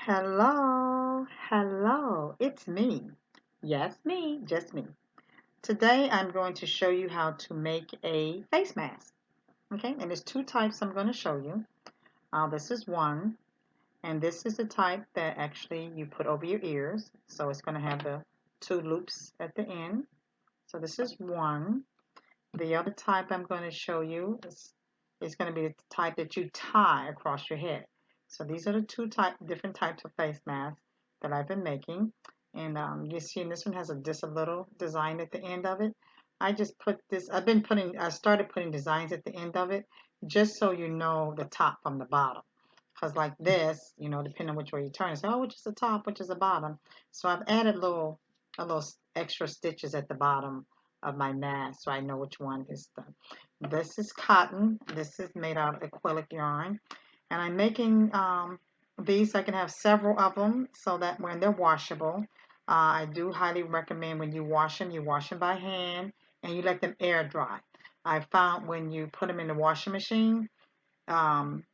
Hello, hello, it's me. Yes, me, just me. Today I'm going to show you how to make a face mask. Okay, and there's two types I'm going to show you. This is one, and this is the type that actually you put over your ears. So it's going to have the two loops at the end. So this is one. The other type I'm going to show you is going to be the type that you tie across your head. So these are the different types of face masks that I've been making. And you see, this one has just a little design at the end of it. I just put this, I started putting designs at the end of it just so you know the top from the bottom. Because like this, depending on which way you turn, it's, oh, which is the top, which is the bottom. So I've added a little extra stitches at the bottom of my mask so I know which one is the. This is cotton. This is made out of acrylic yarn. And I'm making these so I can have several of them so that when they're washable, I do highly recommend when you wash them by hand and you let them air dry. I found when you put them in the washing machine, um,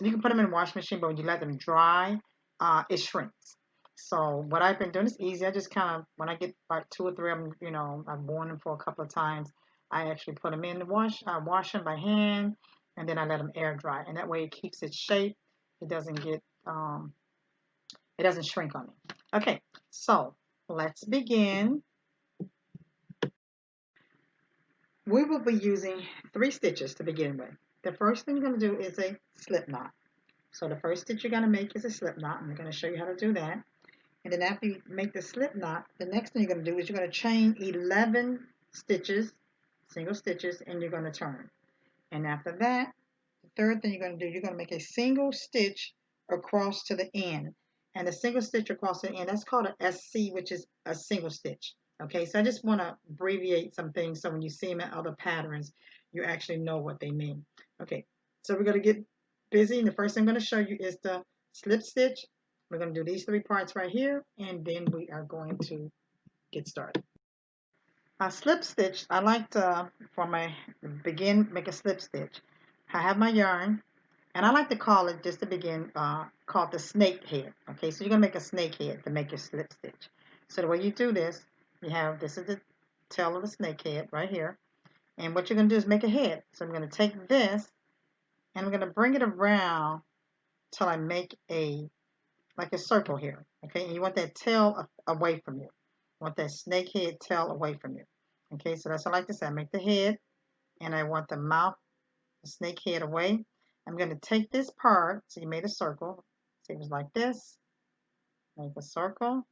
you can put them in the washing machine, but when you let them dry, it shrinks. So what I've been doing is easy. I just kind of, when I get about two or three of them, I've worn them for a couple of times. I actually put them in the wash. I wash them by hand, and then I let them air dry, and that way it keeps its shape. It doesn't get, it doesn't shrink on me. Okay, so let's begin. We will be using 3 stitches to begin with. The first thing you're going to do is a slip knot. So the first stitch you're going to make is a slip knot. I'm going to show you how to do that. And then after you make the slip knot, the next thing you're going to do is you're going to chain 11 stitches, single stitches, and you're going to turn. And after that, the third thing you're going to do, you're going to make a single stitch across to the end. And the single stitch across the end, that's called a SC, which is a single stitch. Okay, so I just want to abbreviate some things so when you see them in other patterns, you actually know what they mean. Okay, so we're going to get busy. And the first thing I'm going to show you is the slip stitch. We're going to do these 3 parts right here, and then we are going to get started. A slip stitch, I like to, for my make a slip stitch. I have my yarn, and I like to call it, just to begin, called the snake head. Okay, so you're going to make a snake head to make your slip stitch. So the way you do this, this is the tail of the snake head right here. And what you're going to do is make a head. So I'm going to take this, and I'm going to bring it around till I make like a circle here. Okay, and you want that tail away from you. You want that snake head tail away from you. Okay, so that's what I like to say. I make the head, and I want the mouth, the snake head away. I'm going to take this part, so you made a circle. See, it was like this. Make a circle,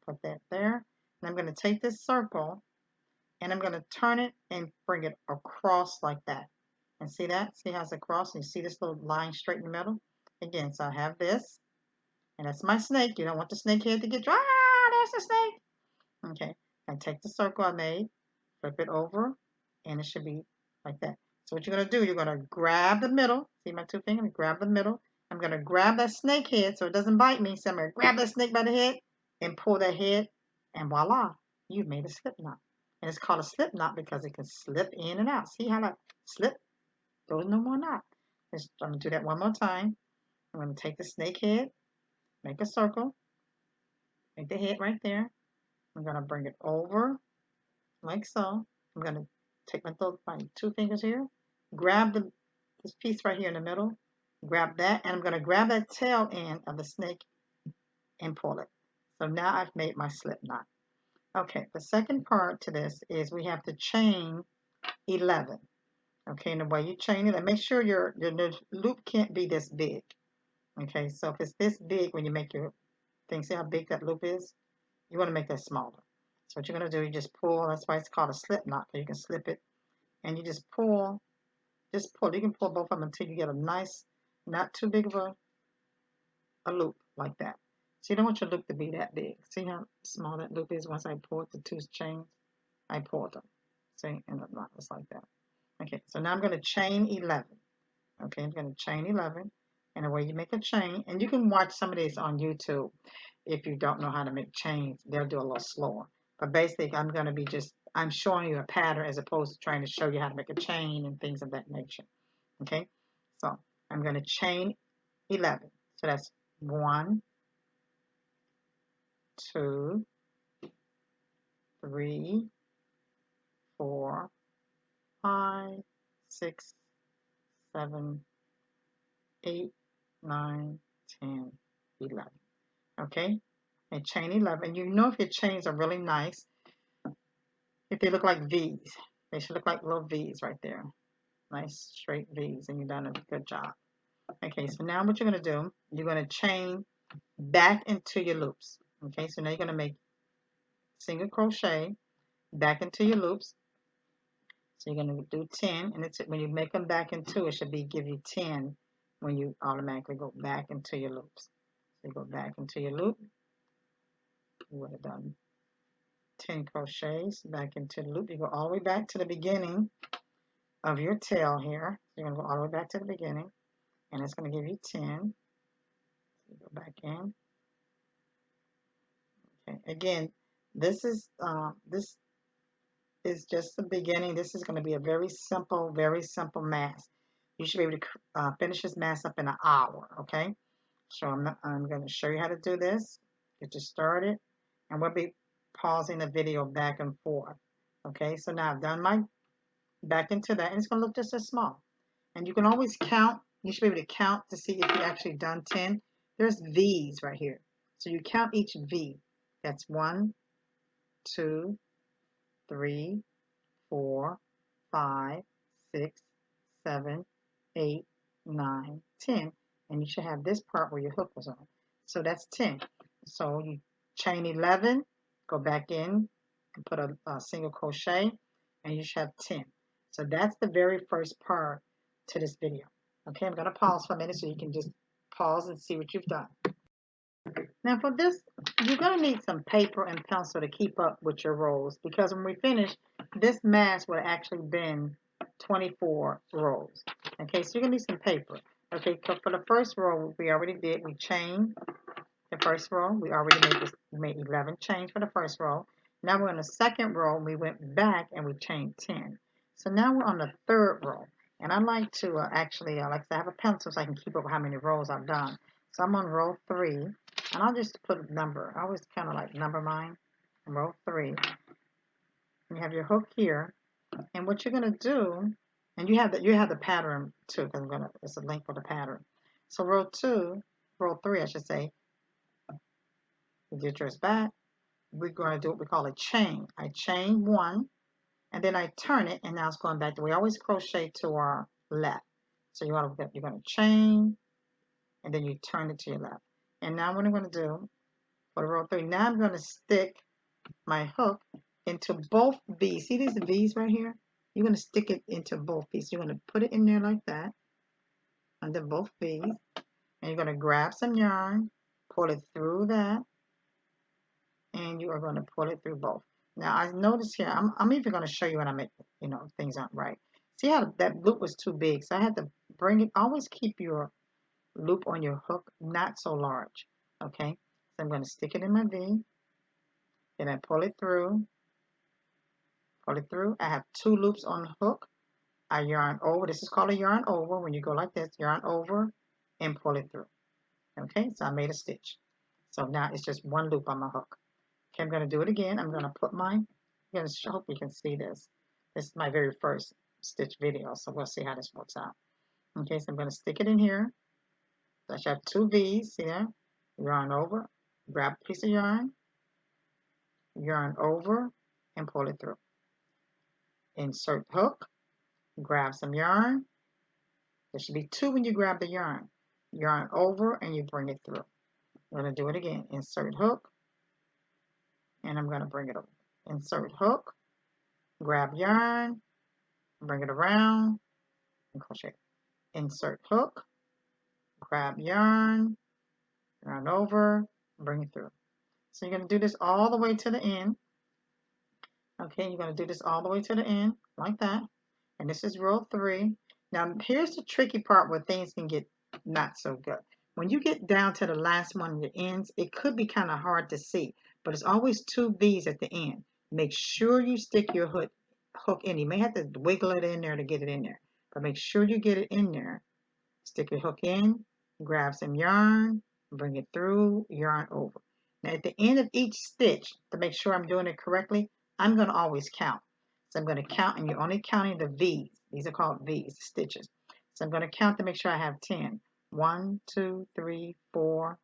put that there. And I'm going to take this circle, and I'm going to turn it and bring it across like that. And see that? See how it's across? And you see this little line straight in the middle? Again, so I have this, and that's my snake. You don't want the snake head to get dry. Ah, there's the snake. Okay, I take the circle I made, flip it over, and it should be like that. So what you're going to do, you're going to grab the middle. See my 2 fingers? Grab the middle. I'm going to grab that snake head so it doesn't bite me. So I'm going to grab that snake by the head and pull that head, and voila, you've made a slip knot. And it's called a slip knot because it can slip in and out. See how that slip? There's no more knot. I'm going to do that one more time. I'm going to take the snake head, make a circle, make the head right there. I'm going to bring it over like so. I'm going to take my 2 fingers here, grab this piece right here in the middle, grab that, and I'm going to grab that tail end of the snake and pull it. So now I've made my slip knot. Okay, the second part to this is we have to chain 11. Okay, and the way you chain it, and make sure your loop can't be this big. Okay, so if it's this big when you make your thing, see how big that loop is? You want to make that smaller. So what you're going to do, you just pull. That's why it's called a slip knot. So you can slip it, and you just pull. Just pull. You can pull both of them until you get a nice, not too big of a loop like that. So you don't want your loop to be that big. See how small that loop is? Once I pulled the 2 chains, I pulled them. See, and the knot was like that. Okay, so now I'm going to chain 11. Okay, I'm going to chain 11. And the way you make a chain, and you can watch some of these on YouTube if you don't know how to make chains. They'll do a little slower. But basically, I'm showing you a pattern as opposed to trying to show you how to make a chain and things of that nature. Okay, so I'm going to chain 11. So that's 1, 2, 3, 4, 5, 6, 7, 8, 9, 10, 11. Okay, and chain 11. You know if your chains are really nice, if they look like V's, they should look like little V's right there. Nice straight V's, and you've done a good job. Okay, so now what you're going to do, you're going to chain back into your loops. Okay, so now you're going to make single crochet back into your loops. So you're going to do 10, and it's when you make them back into, it should be give you 10 when you automatically go back into your loops. So you go back into your loop. You would have done 10 crochets back into the loop. You go all the way back to the beginning of your tail here. So you're going to go all the way back to the beginning, and it's going to give you 10. So you go back in. Okay. Again, this is just the beginning. This is going to be a very simple mask. You should be able to finish this mask up in an hour. Okay. So I'm going to show you how to do this. Get you started, and we'll be pausing the video back and forth. Okay. So now I've done my back into that, and it's going to look just as small. And you can always count. You should be able to count to see if you actually done 10. There's V's right here. So you count each V. That's 1, 2, 3, 4, 5, 6, 7, 8, 9, 10. And you should have this part where your hook was on. So that's 10. So you chain 11, go back in and put a single crochet, and you should have 10. So that's the very first part to this video. Okay, I'm going to pause for a minute so you can just pause and see what you've done. Now for this, you're going to need some paper and pencil to keep up with your rows, because when we finish, this mask would have actually been 24 rows. Okay, so you're going to need some paper. Okay, so for the first row, we already did, we chained the first row. We already made 11 chains for the first row. Now we're on the second row, we went back and we chained 10. So now we're on the third row. And I like to actually, I like to have a pencil so I can keep up how many rows I've done. So I'm on row 3, and I'll just put a number. I always kind of like number mine. Row 3. You have your hook here, and what you're gonna do, and you have the pattern too, because it's a link for the pattern. So row 3, I should say. You get yours back. We're going to do what we call a chain. I chain 1, and then I turn it, and now it's going back. We always crochet to our left. So you're going to chain, and then you turn it to your left. And now what I'm going to do for row 3, now I'm going to stick my hook into both V's. See these V's right here? You're going to stick it into both V's. You're going to put it in there like that, under both V's, and you're going to grab some yarn, pull it through that, and you are going to pull it through both. Now I notice here, I'm even going to show you when I make, things aren't right. See how that loop was too big, so I had to bring it. Always keep your loop on your hook not so large. Okay, so I'm going to stick it in my V, then I pull it through. I have 2 loops on the hook. I yarn over. This is called a yarn over. When you go like this, yarn over and pull it through. Okay, so I made a stitch. So now it's just 1 loop on my hook. Okay, I'm going to do it again. I'm going to put mine. I'm going to hope you can see this. This is my very first stitch video, so we'll see how this works out. Okay, so I'm going to stick it in here. So I should have 2 V's here. Yarn over, grab a piece of yarn over, and pull it through. Insert hook, grab some yarn. There should be 2 when you grab the yarn. Yarn over, and you bring it through. I'm going to do it again. Insert hook, and I'm going to bring it over. Insert hook, grab yarn, bring it around, and crochet. Insert hook, grab yarn over, bring it through. So you're going to do this all the way to the end. Okay, you're going to do this all the way to the end, like that. And this is row 3. Now, here's the tricky part where things can get not so good. When you get down to the last one, the ends, it could be kind of hard to see, but it's always 2 V's at the end. Make sure you stick your hook in. You may have to wiggle it in there to get it in there, but make sure you get it in there. Stick your hook in, grab some yarn, bring it through, yarn over. Now at the end of each stitch, to make sure I'm doing it correctly, I'm going to always count. So I'm going to count, and you're only counting the V's. These are called V's, stitches. So I'm going to count to make sure I have 10. 1, 2, 3, 4,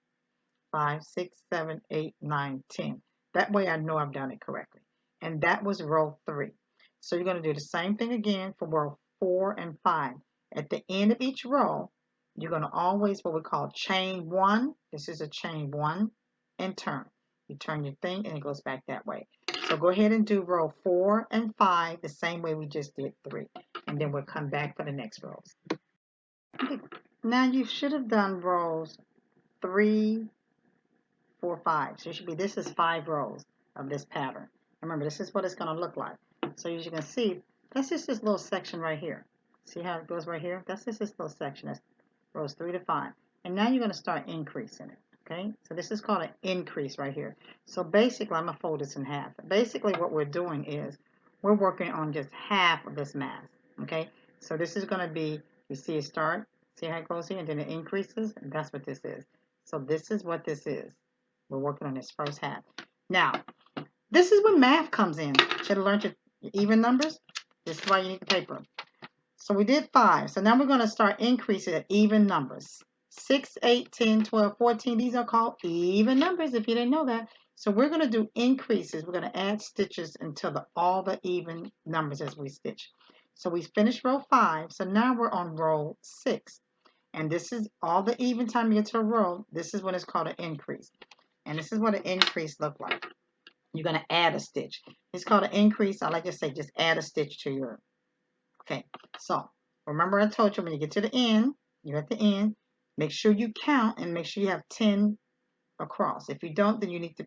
5, 6, 7, 8, 9, 10. That way I know I've done it correctly. And that was row 3. So you're going to do the same thing again for row 4 and 5. At the end of each row, you're going to always what we call chain 1. This is a chain 1 and turn. You turn your thing and it goes back that way. So go ahead and do row 4 and 5 the same way we just did 3. And then we'll come back for the next rows. Okay. Now you should have done rows 3, 4, 5. So this is 5 rows of this pattern. Remember, this is what it's going to look like. So as you can see, that's just this little section right here. See how it goes right here? That's just this little section. That's rows 3 to 5. And now you're going to start increasing it. Okay, so this is called an increase right here. So basically, I'm going to fold this in half. Basically, what we're doing is we're working on just half of this mask. Okay, so this is going to be, you see it start, see how it goes here, and then it increases, and that's what this is. So this is what this is. We're working on this first half. Now, this is where math comes in. Should have learned your even numbers. This is why you need the paper. So we did 5. So now we're going to start increasing at even numbers. 6, 8, 10, 12, 14. These are called even numbers if you didn't know that. So we're going to do increases. We're going to add stitches until all the even numbers as we stitch. So we finished row 5. So now we're on row 6. And this is all the even time you get to a row. This is what is called an increase. And this is what an increase looks like. You're going to add a stitch. It's called an increase. I like to say just add a stitch to your. Okay, so remember I told you when you get to the end, you're at the end, make sure you count and make sure you have 10 across. If you don't, then you need to,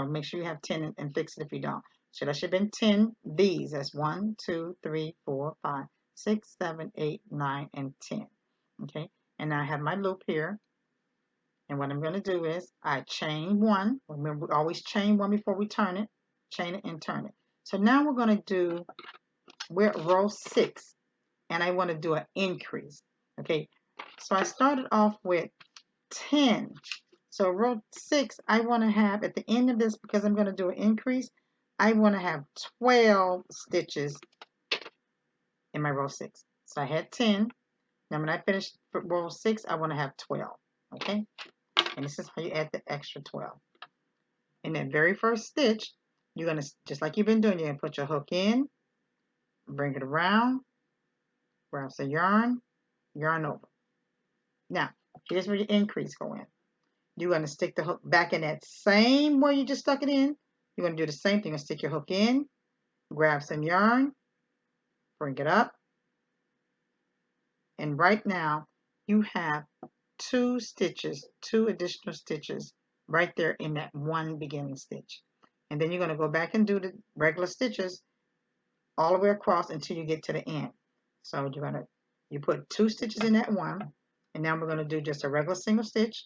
make sure you have 10 and fix it if you don't. So that should have been 10 V's. That's 1, 2, 3, 4, 5, 6, 7, 8, 9, and 10. Okay, and now I have my loop here. And what I'm going to do is I chain 1. Remember, we always chain 1 before we turn it. Chain it and turn it. So now we're going to do, we're at row 6. And I want to do an increase. Okay, so I started off with 10. So row 6, I want to have at the end of this, because I'm going to do an increase, I want to have 12 stitches in my row 6. So I had 10. Now when I finish row 6, I want to have 12. Okay, and this is how you add the extra 12. In that very first stitch, you're going to, just like you've been doing, you're going to put your hook in, bring it around, grab some yarn, yarn over. Now, here's where your increase go in. You're going to stick the hook back in that same way you just stuck it in. You're going to do the same thing. You're going to stick your hook in, grab some yarn, bring it up. And right now, you have 2 stitches, 2 additional stitches right there in that one beginning stitch. And then you're going to go back and do the regular stitches all the way across until you get to the end. So you put 2 stitches in that one. And now we're going to do just a regular single stitch.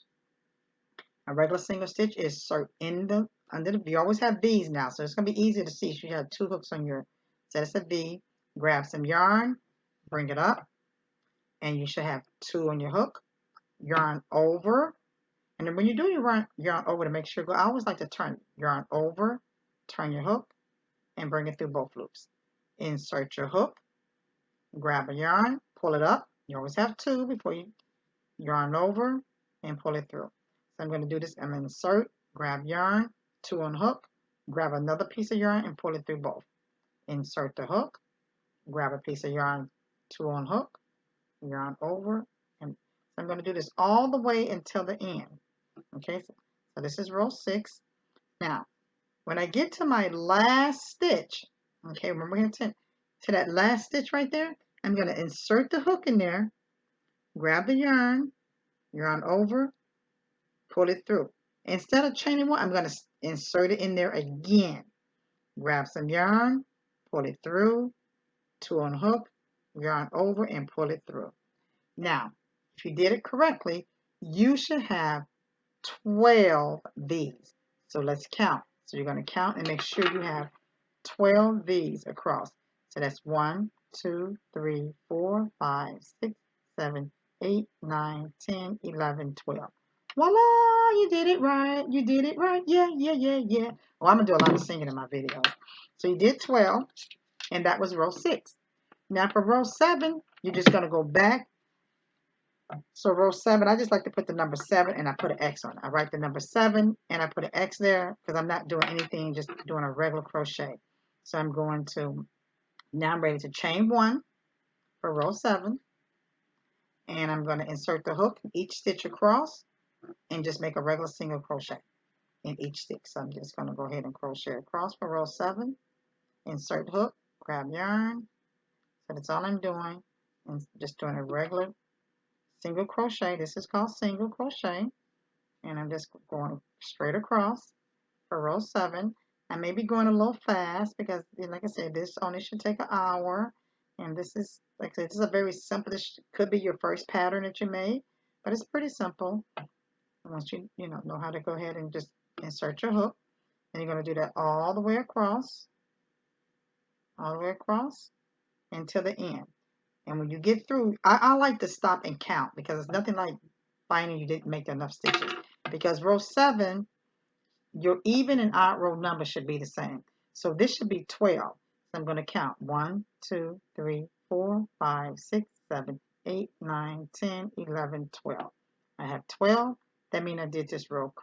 A regular single stitch is under the V. You always have V's now, so it's going to be easier to see. So you have 2 hooks on your, so that's a V. Grab some yarn, bring it up, and you should have 2 on your hook. Yarn over, and then when you do your yarn over to make sure, I always like to turn yarn over, turn your hook, and bring it through both loops. Insert your hook, grab a yarn, pull it up. You always have 2 before you yarn over and pull it through. So I'm going to do this. I'm going to insert, grab yarn, 2 on hook, grab another piece of yarn and pull it through both. Insert the hook, grab a piece of yarn, 2 on hook, yarn over, and I'm going to do this all the way until the end. Okay, so this is row 6. Now, when I get to my last stitch, okay, remember we're going to that last stitch right there, I'm going to insert the hook in there, grab the yarn over, pull it through. Instead of chaining 1, I'm going to insert it in there again. Grab some yarn, pull it through, 2 on hook, yarn over, and pull it through. Now, if you did it correctly, you should have 12 V's. So let's count. So you're going to count and make sure you have 12 V's across. So that's 1, 2, 3, 4, 5, 6, 7, 8, 9, 10, 11, 12. Voila, you did it right. You did it right. Yeah, yeah, yeah, yeah. Oh, I'm going to do a lot of singing in my video. So you did 12, and that was row 6. Now for row 7, you're just going to go back. So row 7, I just like to put the number 7 and I put an X on it. I write the number 7 and I put an X there because I'm not doing anything, just doing a regular crochet. So I'm going to, now I'm ready to chain 1 for row 7. And I'm going to insert the hook each stitch across and just make a regular single crochet in each stitch. So I'm just going to go ahead and crochet across for row 7, insert hook, grab yarn. So that's all I'm doing, and just doing a regular single crochet. This is called single crochet, and I'm just going straight across for row 7. I may be going a little fast because, like I said, this only should take an hour, and this is, like I said, this is a very simple. This could be your first pattern that you made, but it's pretty simple. Once you know how to go ahead and just insert your hook, and you're going to do that all the way across, until the end. And when you get through, I like to stop and count because it's nothing like finding you didn't make enough stitches. Because row 7, your even and odd row number should be the same. So this should be 12. So I'm going to count 1, 2, 3, 4, 5, 6, 7, 8, 9, 10, 11, 12. I have 12. That means I did this row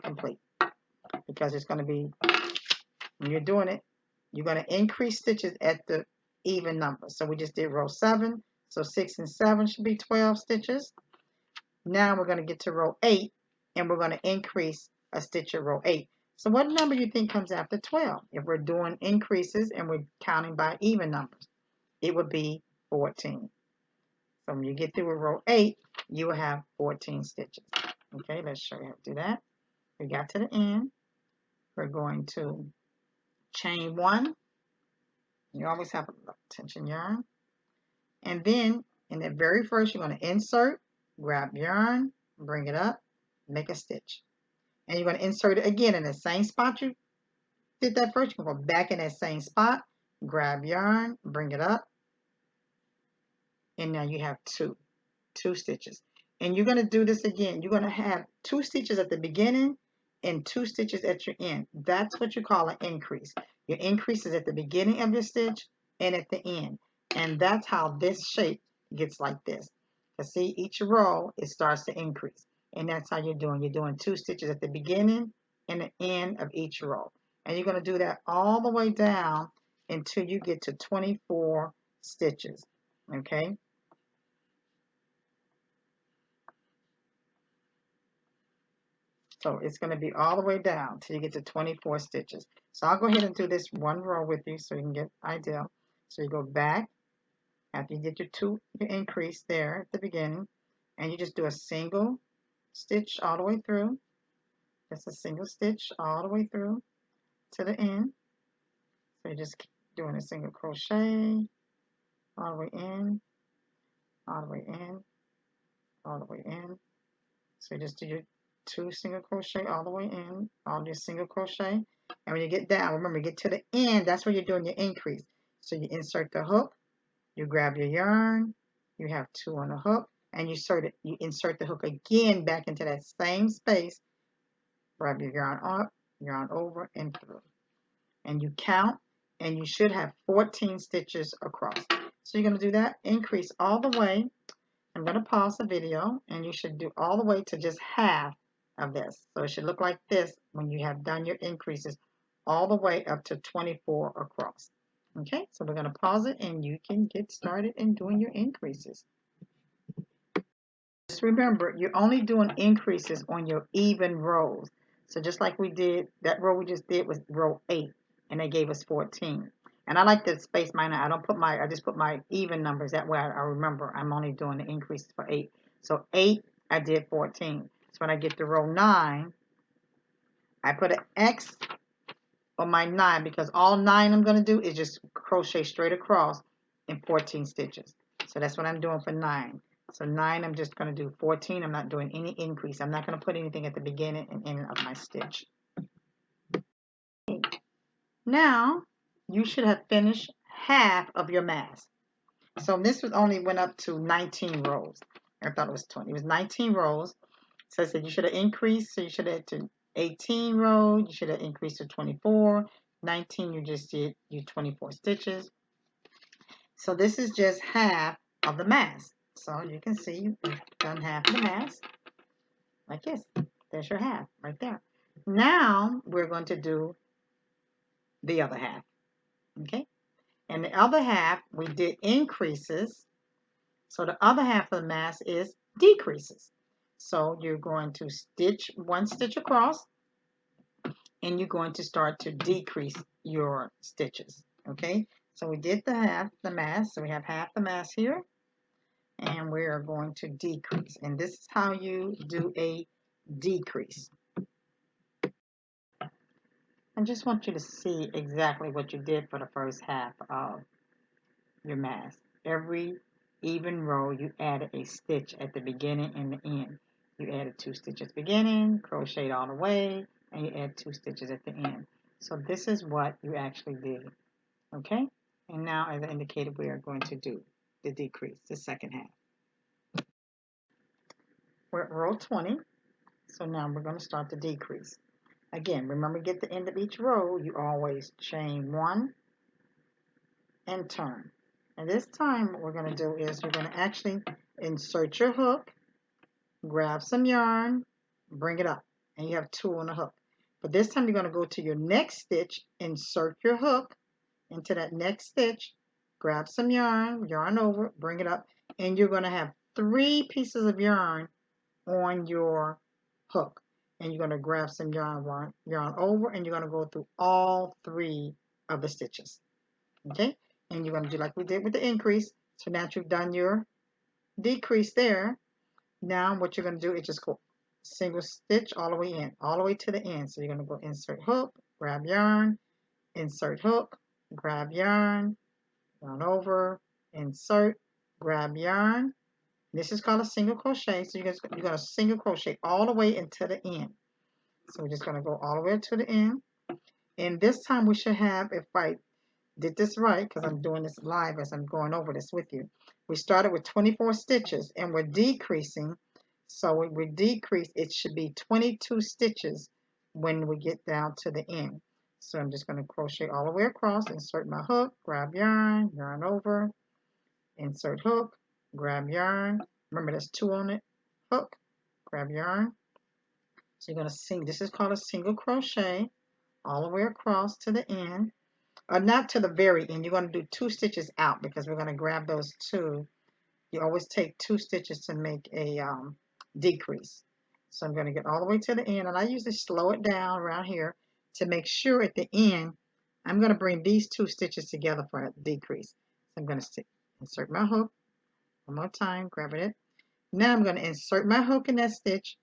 complete. Because it's going to be, when you're doing it, you're going to increase stitches at the even number. So we just did row 7. So 6 and 7 should be 12 stitches. Now we're going to get to row 8, and we're going to increase a stitch at row 8. So what number do you think comes after 12? If we're doing increases and we're counting by even numbers, it would be 14. So when you get through with row 8, you will have 14 stitches. Okay, let's show you how to do that. We got to the end. We're going to chain 1. You always have a tension yarn. And then in the very first, you're going to insert, grab yarn, bring it up, make a stitch. And you're going to insert it again in the same spot you did that first. You're going to go back in that same spot, grab yarn, bring it up. And now you have two stitches. And you're going to do this again. You're going to have 2 stitches at the beginning and 2 stitches at your end. That's what you call an increase. Your increase is at the beginning of your stitch and at the end. And that's how this shape gets like this. You see, each row, it starts to increase. And that's how you're doing. You're doing 2 stitches at the beginning and the end of each row. And you're going to do that all the way down until you get to 24 stitches. Okay? So it's going to be all the way down till you get to 24 stitches. So I'll go ahead and do this one row with you so you can get an idea. So you go back after you get your increase there at the beginning, and you just do a single stitch all the way through. Just a single stitch all the way through to the end. So you're just doing a single crochet all the way in, all the way in, all the way in. So you just do your 2 single crochet all the way in, all your single crochet. And when you get down, remember, get to the end, that's where you're doing your increase. So you insert the hook, you grab your yarn, you have 2 on the hook, and you insert the hook again back into that same space, grab your yarn up, yarn over, and through. And you count, and you should have 14 stitches across. So you're going to do that increase all the way. I'm going to pause the video, and you should do all the way to just half of this. So it should look like this when you have done your increases all the way up to 24 across. Okay, so we're going to pause it, and you can get started in doing your increases. Just remember, you're only doing increases on your even rows. So just like we did, that row we just did was row 8, and they gave us 14. And I like to space mine out. I just put my even numbers. That way I remember I'm only doing the increases for 8. So 8, I did 14. So when I get to row 9, I put an X on my 9 because all 9 I'm going to do is just crochet straight across in 14 stitches. So that's what I'm doing for 9. So 9, I'm just going to do 14. I'm not doing any increase. I'm not going to put anything at the beginning and end of my stitch. Now, you should have finished half of your mask. So this only went up to 19 rows. I thought it was 20. It was 19 rows. So I said you should have increased, so you should have to 18 row, you should have increased to 24. 19, you just did your 24 stitches. So this is just half of the mask. So you can see we've done half of the mask like this. There's your half right there. Now we're going to do the other half. Okay? And the other half, we did increases. So the other half of the mask is decreases. So you're going to stitch one stitch across, and you're going to start to decrease your stitches. Okay? So we did the mask. So we have half the mask here, and we are going to decrease. And this is how you do a decrease. I just want you to see exactly what you did for the first half of your mask. Every even row, you added a stitch at the beginning and the end. You added 2 stitches at the beginning, crocheted all the way, and you add 2 stitches at the end. So this is what you actually did. Okay? And now, as I indicated, we are going to do the decrease, the second half. We're at row 20. So now we're going to start the decrease. Again, remember, get the end of each row, you always chain 1 and turn. And this time what we're going to do is you're going to actually insert your hook, grab some yarn, bring it up, and you have 2 on the hook. But this time you're going to go to your next stitch, insert your hook into that next stitch, grab some yarn, yarn over, bring it up, and you're going to have 3 pieces of yarn on your hook. And you're going to grab some yarn over, and you're going to go through all 3 of the stitches. Okay? And you're going to do like we did with the increase. So now you've done your decrease there. Now what you're going to do is just go single stitch all the way in, all the way to the end. So you're going to go insert hook, grab yarn, insert hook, grab yarn, yarn over, insert, grab yarn. This is called a single crochet. So you're going to single crochet all the way into the end. So we're just going to go all the way to the end. And this time we should have, if I did this right, because I'm doing this live as I'm going over this with you, we started with 24 stitches and we're decreasing. So when we decrease, it should be 22 stitches when we get down to the end. So I'm just going to crochet all the way across, insert my hook, grab yarn, yarn over, insert hook, grab yarn. Remember, there's 2 on it. Hook, grab yarn. So you're going to this is called a single crochet all the way across to the end. Not to the very end. You're going to do 2 stitches out because we're going to grab those 2. You always take 2 stitches to make a decrease. So I'm going to get all the way to the end, and I usually slow it down around here to make sure at the end I'm going to bring these 2 stitches together for a decrease. So I'm going to insert my hook one more time, grab it. Now I'm going to insert my hook in that stitch,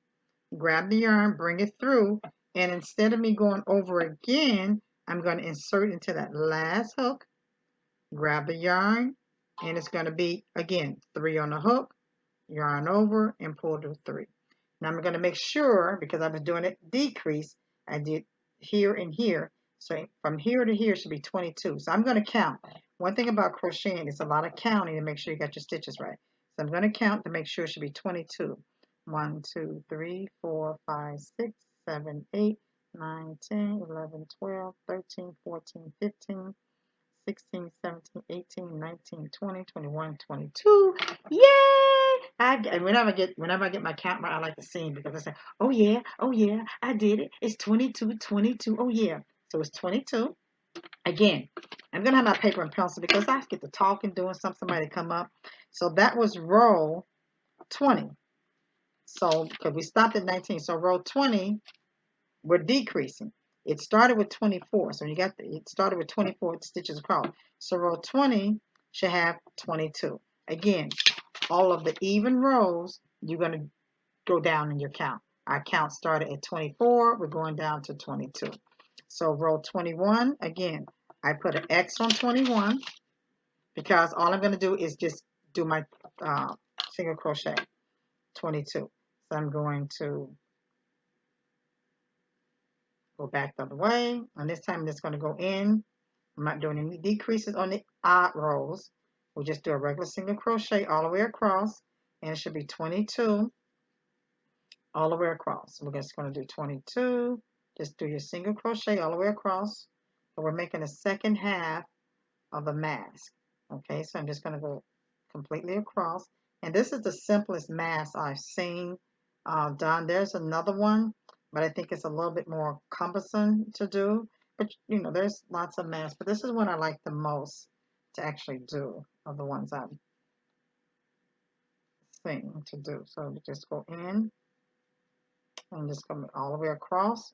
grab the yarn, bring it through, and instead of me going over again, I'm going to insert into that last hook, grab the yarn, and it's going to be, again, 3 on the hook, yarn over, and pull to 3. Now I'm going to make sure, because I was doing it decrease, I did here and here. So from here to here should be 22. So I'm going to count. One thing about crocheting is a lot of counting to make sure you got your stitches right. So I'm going to count to make sure it should be 22. 1, 2, 3, 4, 5, 6, 7, 8, 9, 10, 11, 12, 13, 14, 15, 16, 17, 18, 19, 20, 21, 22. Yay! Whenever I get my count right, I like to sing because I say, oh yeah, I did it. It's 22, 22. Oh yeah. So it's 22. Again, I'm going to have my paper and pencil because I get to talking, doing something, somebody come up. So that was row 20. So, because we stopped at 19. So row 20, we're decreasing. It started with 24. So it started with 24 stitches across. So row 20 should have 22. Again, all of the even rows, you're going to go down in your count. Our count started at 24. We're going down to 22. So row 21, again, I put an X on 21 because all I'm going to do is just do my single crochet, 22. So I'm going to go back the other way, and this time I'm just going to go in. I'm not doing any decreases on the odd rows. We'll just do a regular single crochet all the way across, and it should be 22. all the way across. So we're just going to do 22. Just do your single crochet all the way across. So we're making the second half of the mask. Okay, so I'm just going to go completely across. And this is the simplest mask I've seen done. There's another one, but I think it's a little bit more cumbersome to do. But you know, there's lots of masks, but this is what I like the most to actually do of the ones I've seen to do. So we just go in and just come all the way across.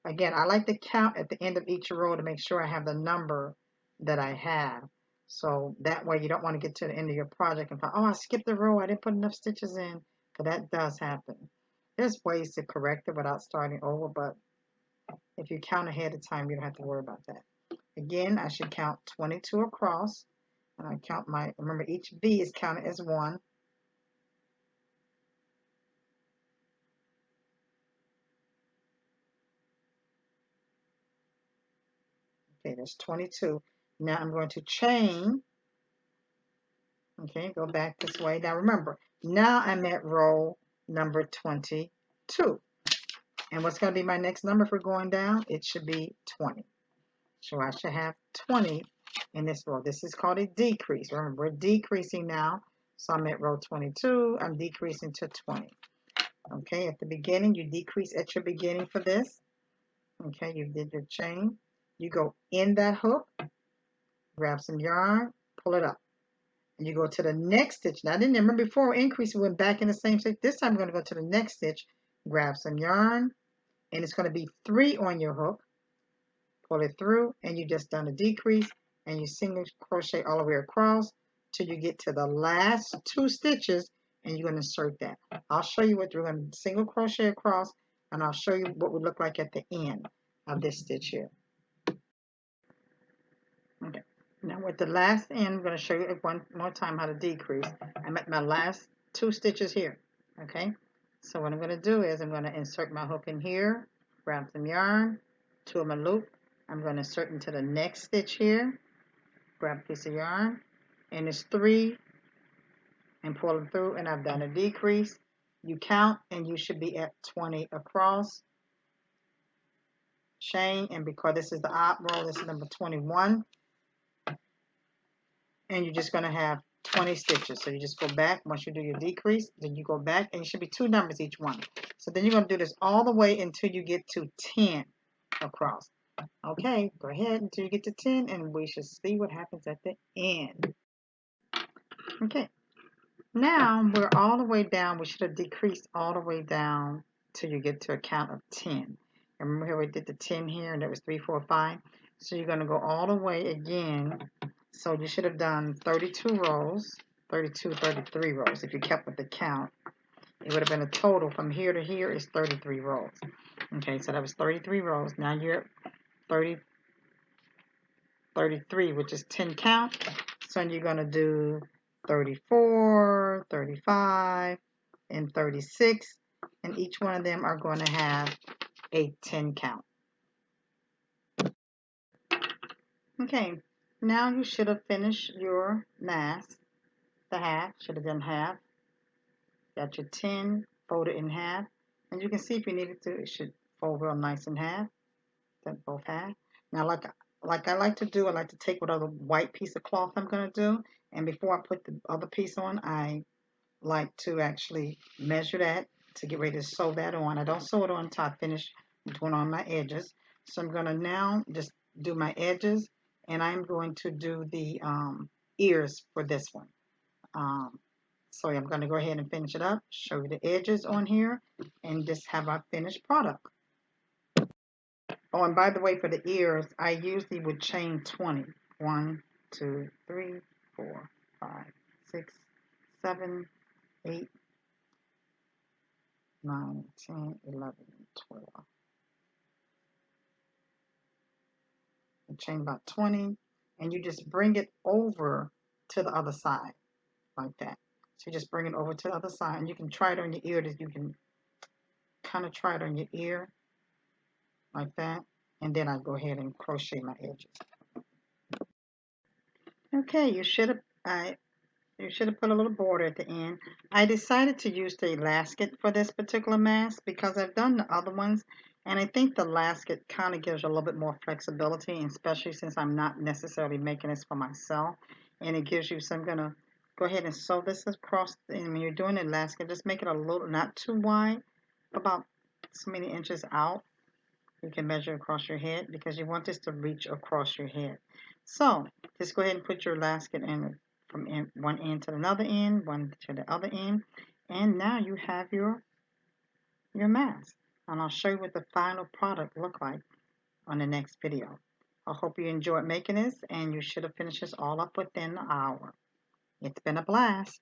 Again, I like to count at the end of each row to make sure I have the number that I have. So that way you don't want to get to the end of your project and find, oh, I skipped the row, I didn't put enough stitches in. Because that does happen. There's ways to correct it without starting over, but if you count ahead of time, you don't have to worry about that. Again, I should count 22 across. And I count remember each V is counted as one. Okay, there's 22. Now I'm going to chain. Okay, go back this way. Now remember, now I'm at row number 22. And what's going to be my next number for going down? It should be 20. So I should have 20 in this row. This is called a decrease. Remember, we're decreasing now. So I'm at row 22. I'm decreasing to 20. Okay, at the beginning, you decrease at your beginning for this. Okay, you did your chain. You go in that hook, grab some yarn, pull it up. And you go to the next stitch. Now, I didn't remember before we increased, we went back in the same stitch. This time, we're going to go to the next stitch, grab some yarn, and it's going to be 3 on your hook. Pull it through, and you just done a decrease, and you single crochet all the way across till you get to the last 2 stitches, and you're going to insert that. I'll show you what we're going to single crochet across, and I'll show you what would look like at the end of this stitch here. Okay. Now with the last end, I'm going to show you one more time how to decrease. I'm at my last 2 stitches here. Okay. So what I'm going to do is I'm going to insert my hook in here, grab some yarn, 2 of my loop. I'm going to insert into the next stitch here, grab a piece of yarn, and it's 3, and pull them through, and I've done a decrease. You count, and you should be at 20 across. Chain, and because this is the odd row, this is number 21, and you're just going to have 20 stitches. So you just go back. Once you do your decrease, then you go back, and it should be 2 numbers each one. So then you're going to do this all the way until you get to 10 across. Okay, go ahead until you get to 10, and we should see what happens at the end. Okay, now we're all the way down. We should have decreased all the way down till you get to a count of 10. Remember here we did the 10 here, and that was 3, 4, 5. So you're going to go all the way again. So you should have done 32 rows, 32, 33 rows. If you kept with the count, it would have been a total from here to here is 33 rows. Okay, so that was 33 rows. Now you're at 33, which is 10 count. So you're going to do 34, 35, and 36. And each one of them are going to have a 10 count. Okay, now you should have finished your mask. The half, should have done half. Got your 10 folded in half. And you can see if you needed to, it should fold real nice in half. Then both half. Now, like I like to do, I like to take what other white piece of cloth I'm going to do. And before I put the other piece on, I like to actually measure that to get ready to sew that on. I don't sew it on until I finish doing on my edges. So I'm going to now just do my edges, and I'm going to do the ears for this one. So I'm going to go ahead and finish it up, show you the edges on here, and just have our finished product. Oh, and by the way, for the ears, I usually would chain 20. 1, 2, 3, 4, 5, 6, 7, 8, 9, 10, 11, 12. You chain about 20, and you just bring it over to the other side, like that. So you just bring it over to the other side, and you can try it on your ear. You can kind of try it on your ear, like that. And then I go ahead and crochet my edges. Okay, you should have, You should have put a little border at the end. I decided to use the elastic for this particular mask because I've done the other ones, and I think the elastic kind of gives you a little bit more flexibility, and especially since I'm not necessarily making this for myself. And it gives you, so I'm going to go ahead and sew this across, and when you're doing the elastic, just make it a little, not too wide, about so many inches out. You can measure across your head because you want this to reach across your head. So just go ahead and put your elastic in from one end to another end, one to the other end, and now you have your mask. And I'll show you what the final product look like on the next video. I hope you enjoyed making this, and you should have finished this all up within an hour. It's been a blast.